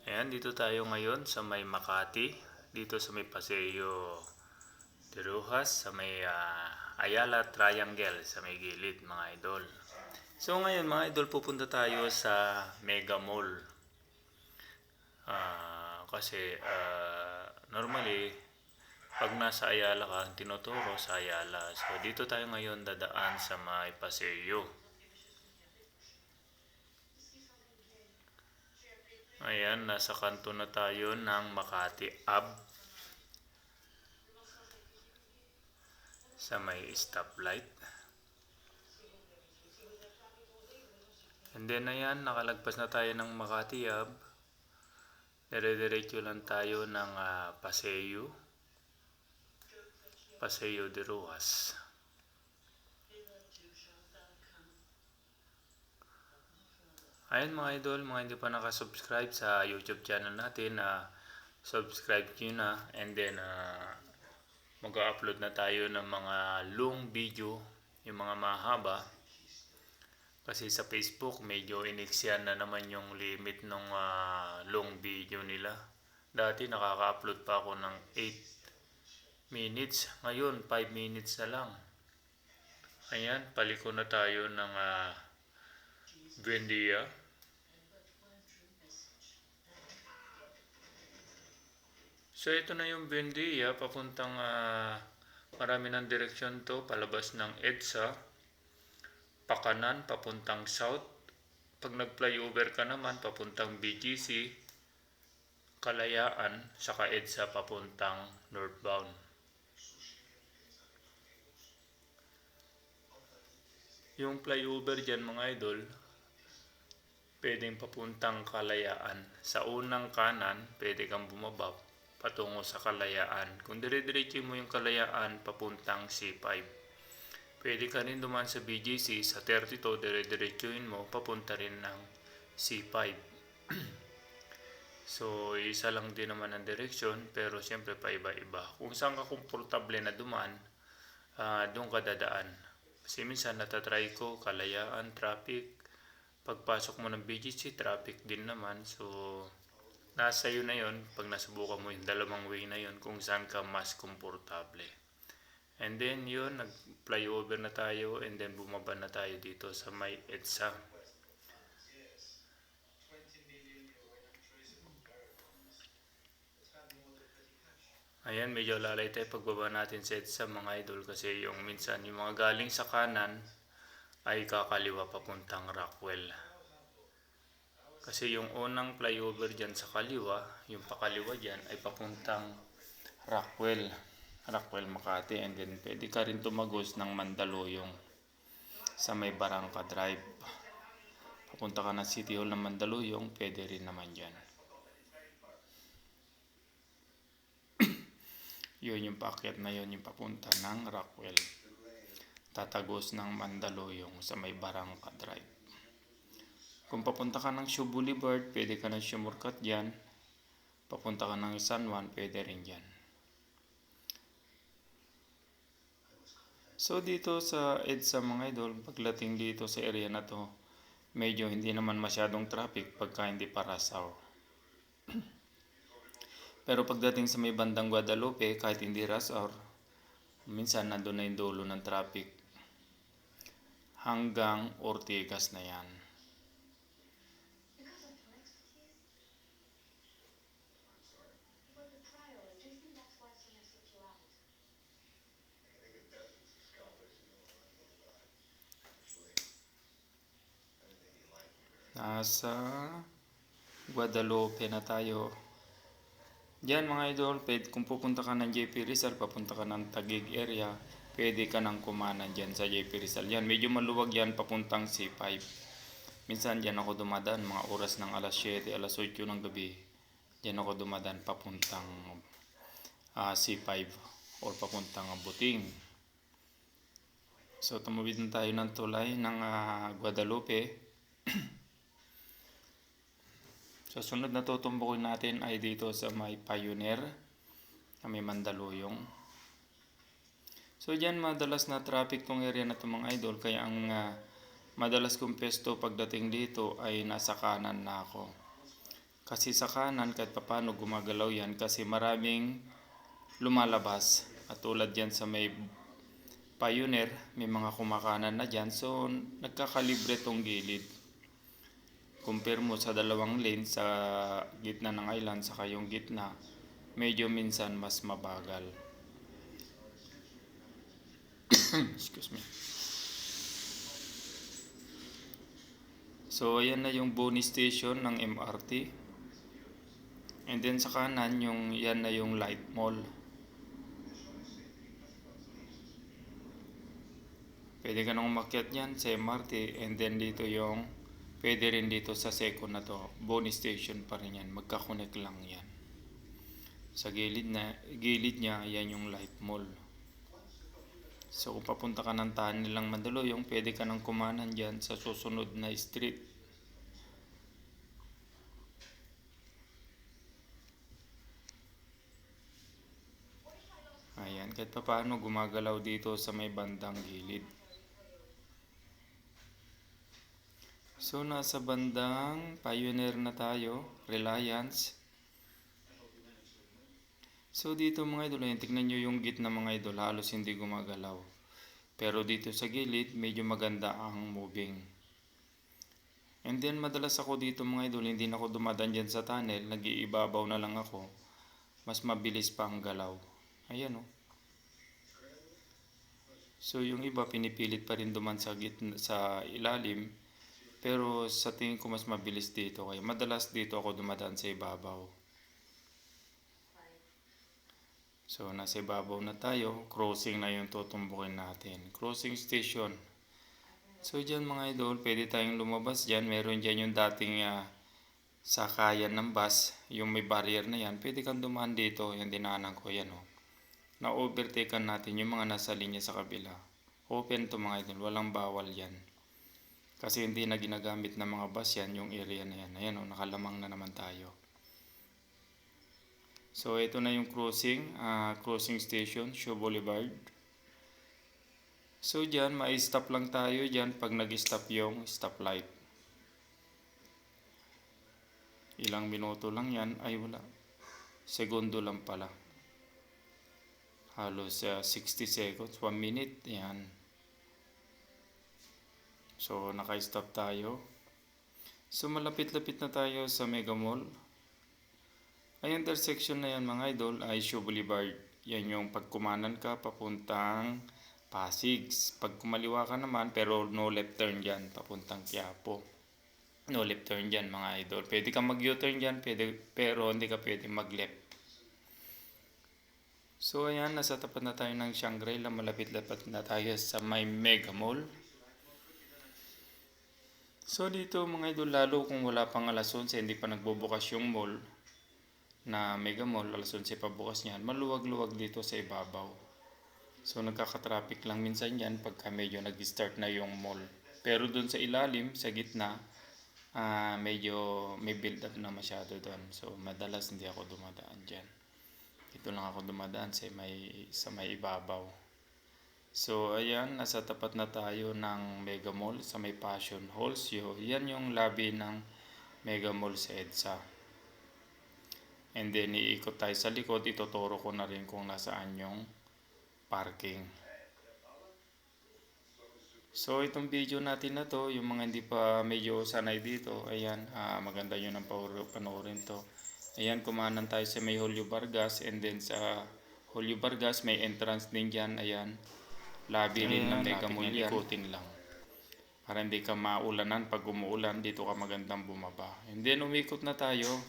Ayan, dito tayo ngayon sa may Makati, dito sa may Paseo de Rojas, sa may Ayala Triangle, sa may gilid mga idol. So ngayon mga idol, pupunta tayo sa Mega Mall. Normally, pag nasa Ayala ka, tinuturo sa Ayala. So dito tayo ngayon dadaan sa may Paseo. Ayan, nasa kanto na tayo ng Makati Ave sa may stoplight. And then ayan, nakalagpas na tayo ng Makati Ave. Dire-diretso lang tayo ng Paseo de Rojas. Ayan mga idol, mga hindi pa nakasubscribe sa YouTube channel natin, subscribe nyo na, and then mag-upload na tayo ng mga long video, yung mga mahaba. Kasi sa Facebook medyo iniksyan na naman yung limit ng long video nila. Dati nakaka-upload pa ako ng 8 minutes, ngayon 5 minutes na lang. Ayan, paliko na tayo ng Buendia. So ito na yung Buendia, papuntang marami ng direksyon to, palabas ng EDSA, pakanan papuntang south. Pag nag-flyover ka naman papuntang BGC, Kalayaan, saka EDSA papuntang northbound. Yung flyover dyan mga idol, pwedeng papuntang Kalayaan. Sa unang kanan, pwede kang bumaba patungo sa Kalayaan. Kung dire-diretso mo yung Kalayaan papuntang C5, pwede ka rin dumaan sa BGC, sa 32, dire-diretsuin mo papunta rin ng C5. So isa lang din naman ang direksyon, pero siyempre pa iba-iba. Kung saan ka komportable na dumaan, doon ka dadaan. Kasi minsan natatry ko, Kalayaan, traffic. Pagpasok mo ng BGC, traffic din naman. So nasa iyo na yon pag nasubukan mo yung dalawang way na yon kung saan ka mas komportable. And then yun, nag-flyover na tayo, and then bumaba na tayo dito sa may EDSA. Ayan, medyo lalay tayo pagbaba natin sa EDSA mga idol, kasi yung minsan yung mga galing sa kanan ay kakaliwa papuntang Rockwell. Kasi yung unang flyover dyan sa kaliwa, yung pakaliwa dyan ay papuntang Rockwell Makati, and then pwede ka rin tumagos ng Mandaluyong sa may Barangka Drive. Papunta ka ng City Hall ng Mandaluyong, pwede rin naman dyan. Yun yung paakyat na yun, yung papunta ng Rockwell. Tatagos ng Mandaluyong sa may Barangka Drive. Kung papunta ka ng Shaw Boulevard, pwede ka ng shortcut dyan. Papunta ka ng San Juan, pwede rin dyan. So dito sa EDSA mga idol, pagdating dito sa area na to, medyo hindi naman masyadong traffic pagka hindi pa rush hour. Pero pagdating sa may bandang Guadalupe, kahit hindi rush hour, minsan nandun na yung dulo ng traffic. Hanggang Ortigas na yan. Nasa Guadalupe na tayo. Diyan mga idol, kung pupunta ka ng JP Rizal, papunta ka ng Taguig area, pwede ka nang kumanan dyan sa JP Rizal. Yan, medyo maluwag yan papuntang C5. Minsan dyan ako dumadaan, mga oras ng alas 7, alas 8 ng gabi. Dyan ako dumadaan papuntang C5 or papuntang Buting. So tumawid na tayo ng tulay ng Guadalupe. So sunod na tutumbukin natin ay dito sa may Pioneer, sa may Mandaluyong. So dyan madalas na traffic tong area na ito mga idol, kaya ang madalas kong pesto pagdating dito ay nasa kanan na ako. Kasi sa kanan kahit papaano gumagalaw yan kasi maraming lumalabas. At tulad yan sa may Pioneer, may mga kumakanan na dyan. So, nagkakalibre tong gilid. Compare mo sa dalawang lane sa gitna ng island saka yung gitna, medyo minsan mas mabagal. Excuse me. So, ayan na yung Boni Station ng MRT. And then sa kanan, yan na yung Light Mall. Pwede ka nang umakyat yan sa MRT and then dito pwede rin dito sa second na to. Boni Station pa rin yan. Magkakonek lang yan. Sa gilid niya, yan yung Light Mall. So kung papunta ka ng Nilang Mandaluyong, pwede ka nang kumanan dyan sa susunod na street. Ayan, kahit pa paano gumagalaw dito sa may bandang gilid. So nasa bandang Pioneer na tayo, Reliance. So dito mga idol, tignan nyo yung gitna mga idol, halos hindi gumagalaw. Pero dito sa gilid, medyo maganda ang moving. And then madalas ako dito mga idol, hindi na ako dumadaan dyan sa tunnel, nag-iibabaw na lang ako. Mas mabilis pa ang galaw. Ayan o. So yung iba pinipilit pa rin duman sa ilalim. Pero sa tingin ko mas mabilis dito. Kaya madalas dito ako dumadaan sa ibabaw. So nasa ibabaw na tayo. Crossing na yung tutumbukin natin. Crossing station. So dyan mga idol, pwede tayong lumabas dyan. Meron dyan yung dating sakayan ng bus. Yung may barrier na yan. Pwede kang dumaan dito. Yan dinaanan ko yan o. Na-overtaken natin yung mga nasa linya sa kabila. Open to mga idol. Walang bawal yan. Kasi hindi na ginagamit ng mga bus yan, yung area na yan. Ayan o, nakalamang na naman tayo. So, ito na yung crossing station, Shaw Boulevard. So, dyan, ma-stop lang tayo dyan pag nag-stop yung stoplight. Ilang minuto lang yan, ay wala. Segundo lang pala. Halos 60 seconds, 1 minute, yan. So, naka-stop tayo. So, malapit-lapit na tayo sa Mega Mall. Ay, intersection na yan mga idol ay Shaw Boulevard. Yan yung pagkumanan ka papuntang Pasig. Pag kumaliwa ka naman, pero no left turn dyan, papuntang Quiapo. No left turn dyan mga idol. Pwede ka mag-U-turn dyan, pero hindi ka pwede mag-left. So, ayan, nasa tapat na tayo ng Shangri-La. Malapit-lapit na tayo sa may Mega Mall. So dito mga idol, lalo kung wala pang alas 11, hindi pa nagbubukas yung mall na Mega Mall, alas 11 pa bukas niyan, maluwag-luwag dito sa ibabaw. So nagkaka-traffic lang minsan yan pagka medyo nag-start na yung mall. Pero dun sa ilalim, sa gitna, medyo may build up na masyado doon. So madalas hindi ako dumadaan dyan. Dito lang ako dumadaan sa may ibabaw. So, ayan, nasa tapat na tayo ng Mega Mall sa may Passion Halls. Yan yung lobby ng Mega Mall sa EDSA. And then, iikot tayo sa likod. Ituturo ko na rin kung nasaan yung parking. So, itong video natin na to, yung mga hindi pa medyo sanay dito, ayan, maganda yun ang panoorin to. Ayan, kumanan tayo sa may Julio Vargas. And then, sa Julio Vargas, may entrance din dyan, ayan. Labi rin ng Mega Mall yan. Ikutin lang. Para hindi ka maulanan. Pag umuulan, dito ka magandang bumaba. And then umikot na tayo.